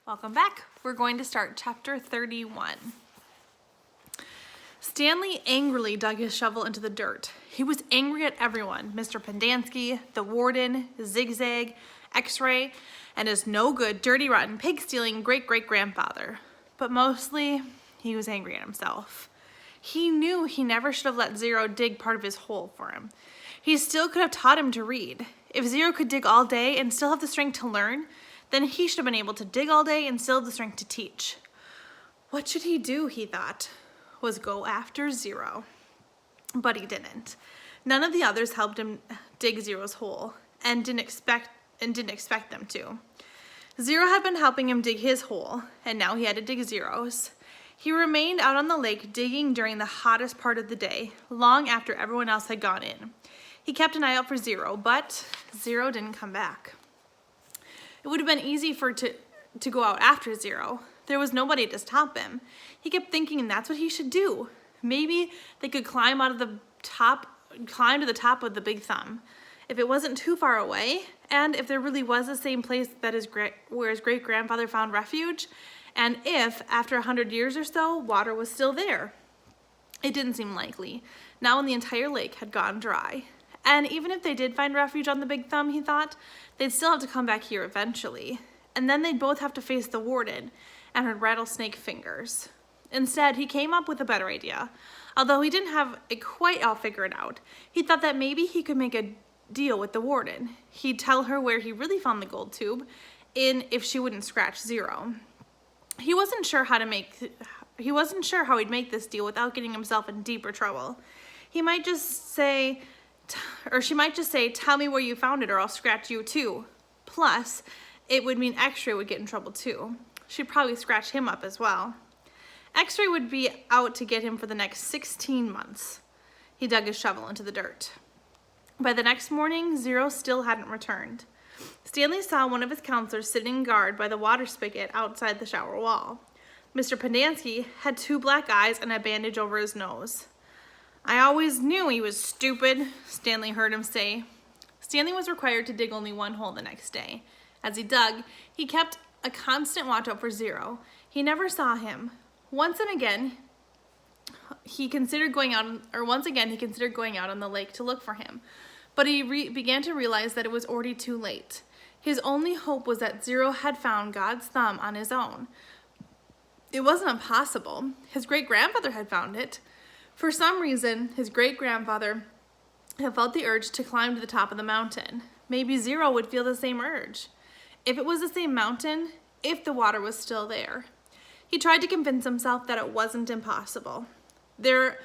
Welcome back. We're going to start chapter 31. Stanley angrily dug his shovel into the dirt. He was angry at everyone, Mr. Pendanski, the warden, Zigzag, X-Ray, and his no-good, dirty, rotten, pig-stealing great-great-grandfather. But mostly, he was angry at himself. He knew he never should have let Zero dig part of his hole for him. He still could have taught him to read. If Zero could dig all day and still have the strength to learn, then he should have been able to dig all day and still have the strength to teach. What should he do, he thought, was go after Zero. But he didn't. None of the others helped him dig Zero's hole and didn't expect them to. Zero had been helping him dig his hole, and now he had to dig Zero's. He remained out on the lake digging during the hottest part of the day, long after everyone else had gone in. He kept an eye out for Zero, but Zero didn't come back. It would have been easy to go out after Zero. There was nobody to stop him. He kept thinking that's what he should do. Maybe they could climb to the top of the Big Thumb. If it wasn't too far away, and if there really was the same place that where his great-grandfather found refuge, and if, after 100 years or so, water was still there. It didn't seem likely, now when the entire lake had gone dry. And even if they did find refuge on the Big Thumb, he thought, they'd still have to come back here eventually. And then they'd both have to face the warden and her rattlesnake fingers. Instead, he came up with a better idea. Although he didn't have it quite all figured out, he thought that maybe he could make a deal with the warden. He'd tell her where he really found the gold tube, if she wouldn't scratch Zero. He wasn't sure how he'd make this deal without getting himself in deeper trouble. She might just say, tell me where you found it or I'll scratch you too. Plus, it would mean X-Ray would get in trouble too. She'd probably scratch him up as well. X-Ray would be out to get him for the next 16 months. He dug his shovel into the dirt. By the next morning, Zero still hadn't returned. Stanley saw one of his counselors sitting guard by the water spigot outside the shower wall. Mr. Pendanski had 2 black eyes and a bandage over his nose. I always knew he was stupid, Stanley heard him say. Stanley was required to dig only one hole the next day. As he dug, he kept a constant watch out for Zero. He never saw him. Once again, he considered going out on the lake to look for him. But he began to realize that it was already too late. His only hope was that Zero had found God's thumb on his own. It wasn't impossible. His great-grandfather had found it. For some reason, his great-grandfather had felt the urge to climb to the top of the mountain. Maybe Zero would feel the same urge. If it was the same mountain, if the water was still there. He tried to convince himself that it wasn't impossible. There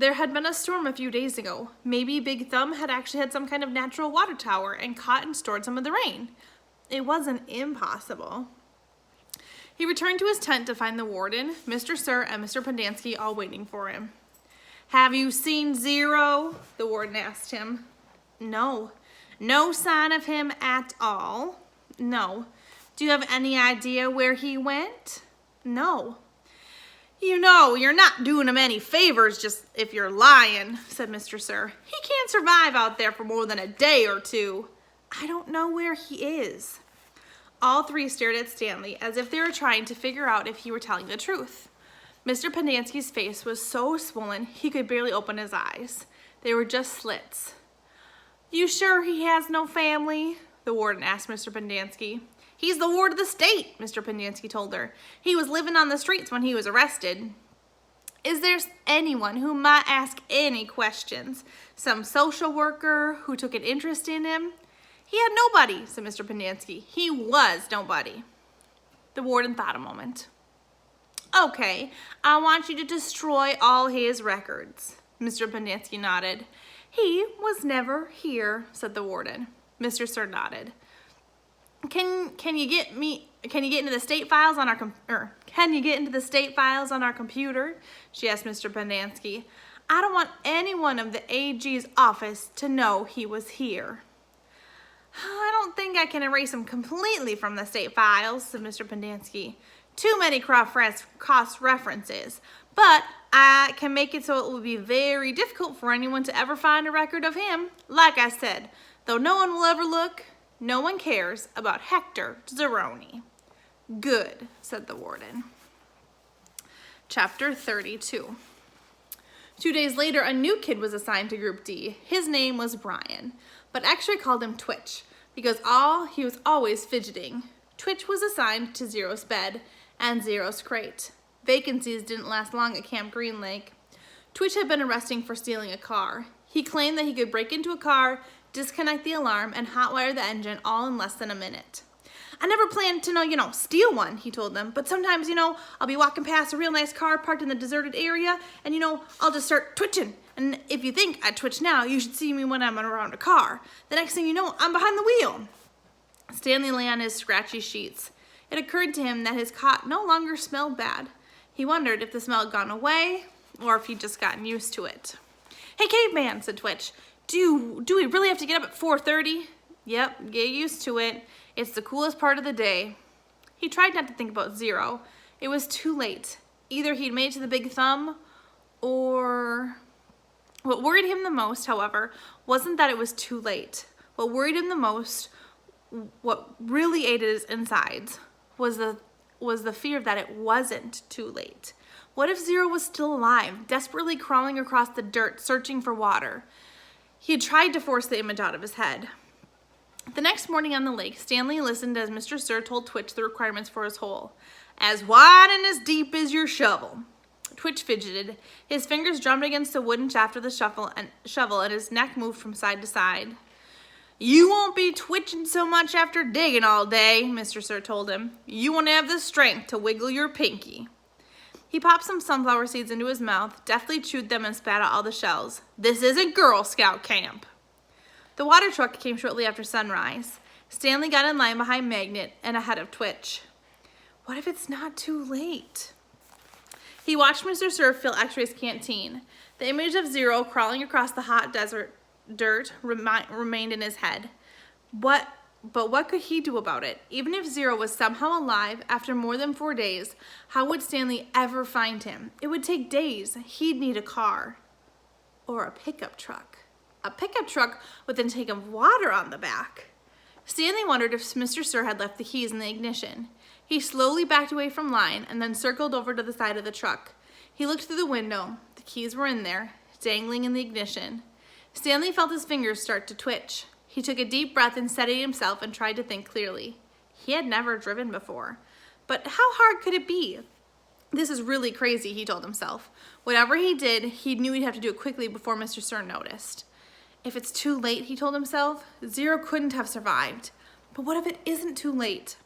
had been a storm a few days ago. Maybe Big Thumb had actually had some kind of natural water tower and caught and stored some of the rain. It wasn't impossible. He returned to his tent to find the warden, Mr. Sir, and Mr. Pendanski all waiting for him. Have you seen Zero? The warden asked him. No. No sign of him at all? No. Do you have any idea where he went? No. You know, you're not doing him any favors just if you're lying, said Mr. Sir. He can't survive out there for more than a day or two. I don't know where he is. All 3 stared at Stanley as if they were trying to figure out if he were telling the truth. Mr. Pendanski's face was so swollen he could barely open his eyes. They were just slits. You sure he has no family? The warden asked Mr. Pendanski. He's the ward of the state, Mr. Pendanski told her. He was living on the streets when he was arrested. Is there anyone who might ask any questions? Some social worker who took an interest in him? He had nobody, said Mr. Pendanski. He was nobody. The warden thought a moment. Okay, I want you to destroy all his records. Mr. Pendanski nodded. He was never here, said the warden. Mr. Sir nodded. Can you get into the state files on our computer? She asked Mr. Pendanski. I don't want anyone of the AG's office to know he was here. I don't think I can erase him completely from the state files, said Mr. Pendanski. Too many cross references, but I can make it so it will be very difficult for anyone to ever find a record of him. Like I said, though no one will ever look, no one cares about Hector Zeroni. Good, said the warden. Chapter 32. 2 days later, a new kid was assigned to Group D. His name was Brian, but X-Ray called him Twitch because he was always fidgeting. Twitch was assigned to Zero's bed and Zero's crate. Vacancies didn't last long at Camp Green Lake. Twitch had been arrested for stealing a car. He claimed that he could break into a car, disconnect the alarm, and hotwire the engine all in less than a minute. I never planned to, steal one, he told them, but sometimes, I'll be walking past a real nice car parked in the deserted area, and, I'll just start twitching. And if you think I twitch now, you should see me when I'm around a car. The next thing you know, I'm behind the wheel. Stanley lay on his scratchy sheets. It occurred to him that his cot no longer smelled bad. He wondered if the smell had gone away, or if he'd just gotten used to it. Hey, caveman, said Twitch, do we really have to get up at 4:30? Yep, get used to it. It's the coolest part of the day. He tried not to think about Zero. It was too late. Either he'd made it to the Big Thumb, or... What worried him the most, however, wasn't that it was too late. What worried him the most, what really ate at his insides, was the fear that it wasn't too late. What if Zero was still alive, desperately crawling across the dirt, searching for water? He had tried to force the image out of his head. The next morning on the lake, Stanley listened as Mr. Sir told Twitch the requirements for his hole. As wide and as deep as your shovel. Twitch fidgeted. His fingers drummed against the wooden shaft of the shovel and his neck moved from side to side. You won't be twitching so much after digging all day, Mr. Sir told him. You won't have the strength to wiggle your pinky. He popped some sunflower seeds into his mouth, deftly chewed them and spat out all the shells. This isn't Girl Scout camp. The water truck came shortly after sunrise. Stanley got in line behind Magnet and ahead of Twitch. What if it's not too late? He watched Mr. Sir fill X-Ray's canteen. The image of Zero crawling across the hot desert dirt remained in his head. But what could he do about it? Even if Zero was somehow alive after more than 4 days, how would Stanley ever find him? It would take days. He'd need a car. Or a pickup truck. A pickup truck with a tank of water on the back. Stanley wondered if Mr. Sir had left the keys in the ignition. He slowly backed away from line and then circled over to the side of the truck. He looked through the window. The keys were in there, dangling in the ignition. Stanley felt his fingers start to twitch. He took a deep breath and steadied himself and tried to think clearly. He had never driven before. But how hard could it be? This is really crazy, he told himself. Whatever he did, he knew he'd have to do it quickly before Mr. Sir noticed. If it's too late, he told himself, Zero couldn't have survived. But what if it isn't too late?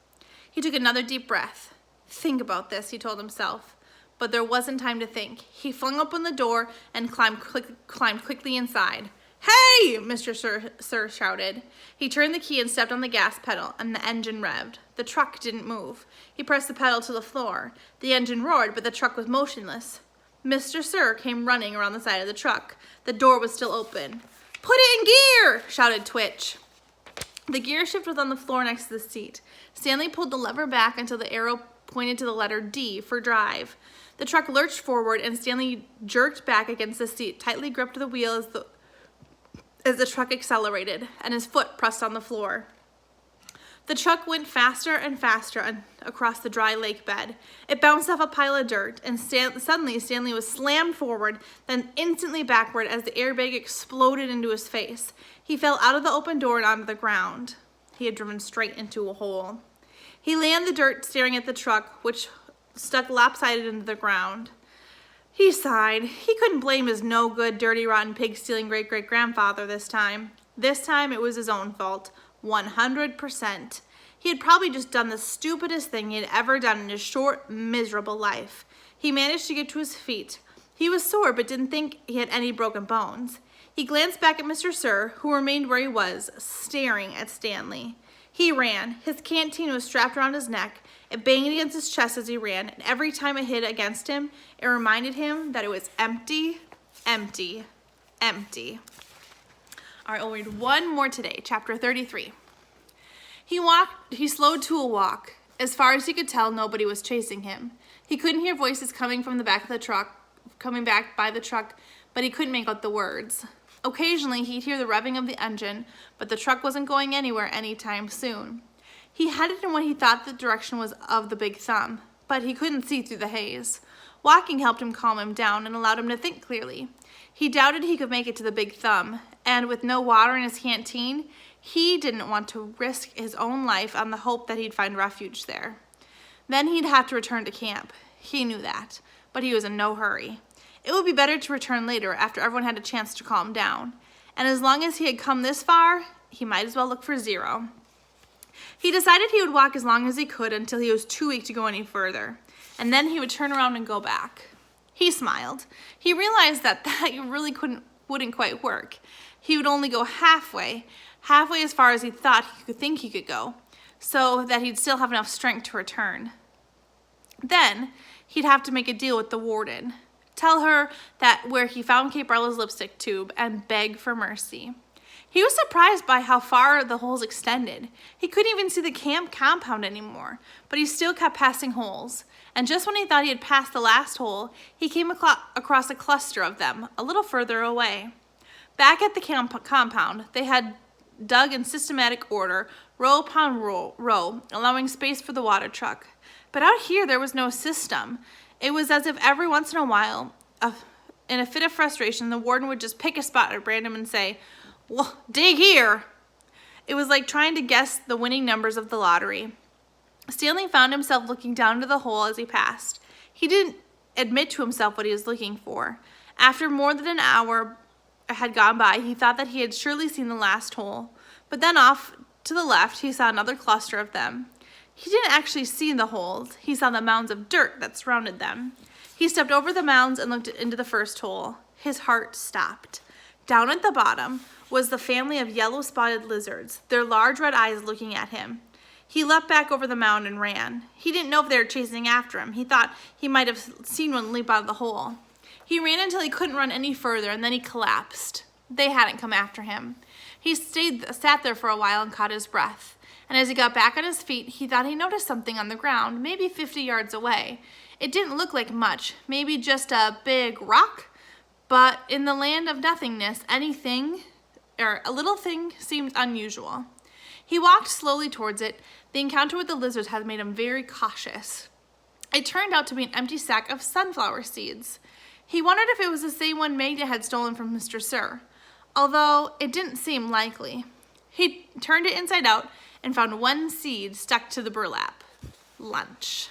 He took another deep breath. Think about this, he told himself. But there wasn't time to think. He flung open the door and climbed quickly inside. Hey, Mr. Sir shouted. He turned the key and stepped on the gas pedal, and the engine revved. The truck didn't move. He pressed the pedal to the floor. The engine roared, but the truck was motionless. Mr. Sir came running around the side of the truck. The door was still open. Put it in gear, shouted Twitch. The gear shift was on the floor next to the seat. Stanley pulled the lever back until the arrow pointed to the letter D for drive. The truck lurched forward and Stanley jerked back against the seat, tightly gripped the wheel as the truck accelerated, and his foot pressed on the floor. The truck went faster and faster across the dry lake bed. It bounced off a pile of dirt, and suddenly Stanley was slammed forward, then instantly backward as the airbag exploded into his face. He fell out of the open door and onto the ground. He had driven straight into a hole. He lay in the dirt staring at the truck, which stuck lopsided into the ground. He sighed. He couldn't blame his no-good, dirty, rotten, pig-stealing great-great-grandfather this time. This time it was his own fault. 100%. He had probably just done the stupidest thing he had ever done in his short, miserable life. He managed to get to his feet. He was sore but didn't think he had any broken bones. He glanced back at Mr. Sir, who remained where he was, staring at Stanley. He ran. His canteen was strapped around his neck. It banged against his chest as he ran, and every time it hit against him, it reminded him that it was empty, empty, empty. All right, we'll read one more today, chapter 33. He slowed to a walk. As far as he could tell, nobody was chasing him. He couldn't hear voices coming from the back of the truck, coming back by the truck, but he couldn't make out the words. Occasionally, he'd hear the revving of the engine, but the truck wasn't going anywhere anytime soon. He headed in what he thought the direction was of the big thumb, but he couldn't see through the haze. Walking helped him calm him down and allowed him to think clearly. He doubted he could make it to the big thumb, and with no water in his canteen, he didn't want to risk his own life on the hope that he'd find refuge there. Then he'd have to return to camp. He knew that, but he was in no hurry. It would be better to return later after everyone had a chance to calm down. And as long as he had come this far, he might as well look for zero. He decided he would walk as long as he could until he was too weak to go any further, and then he would turn around and go back. He smiled. He realized that really wouldn't quite work. He would only go halfway as far as he thought he could think he could go, so that he'd still have enough strength to return. Then he'd have to make a deal with the warden. Tell her that where he found Caperella's lipstick tube and beg for mercy. He was surprised by how far the holes extended. He couldn't even see the camp compound anymore, but he still kept passing holes. And just when he thought he had passed the last hole, he came across a cluster of them a little further away. Back at the compound, they had dug in systematic order, row upon row, allowing space for the water truck. But out here, there was no system. It was as if every once in a while, in a fit of frustration, the warden would just pick a spot at random and say, "Well, dig here." It was like trying to guess the winning numbers of the lottery. Stanley found himself looking down into the hole as he passed. He didn't admit to himself what he was looking for. After more than an hour had gone by, he thought that he had surely seen the last hole. But then off to the left, he saw another cluster of them. He didn't actually see the holes. He saw the mounds of dirt that surrounded them. He stepped over the mounds and looked into the first hole. His heart stopped. Down at the bottom was the family of yellow-spotted lizards, their large red eyes looking at him. He leapt back over the mound and ran. He didn't know if they were chasing after him. He thought he might have seen one leap out of the hole. He ran until he couldn't run any further, and then he collapsed. They hadn't come after him. He sat there for a while and caught his breath. And as he got back on his feet, he thought he noticed something on the ground, maybe 50 yards away. It didn't look like much, maybe just a big rock. But in the land of nothingness, a little thing seemed unusual. He walked slowly towards it. The encounter with the lizards had made him very cautious. It turned out to be an empty sack of sunflower seeds. He wondered if it was the same one Magda had stolen from Mr. Sir, although it didn't seem likely. He turned it inside out and found one seed stuck to the burlap. Lunch.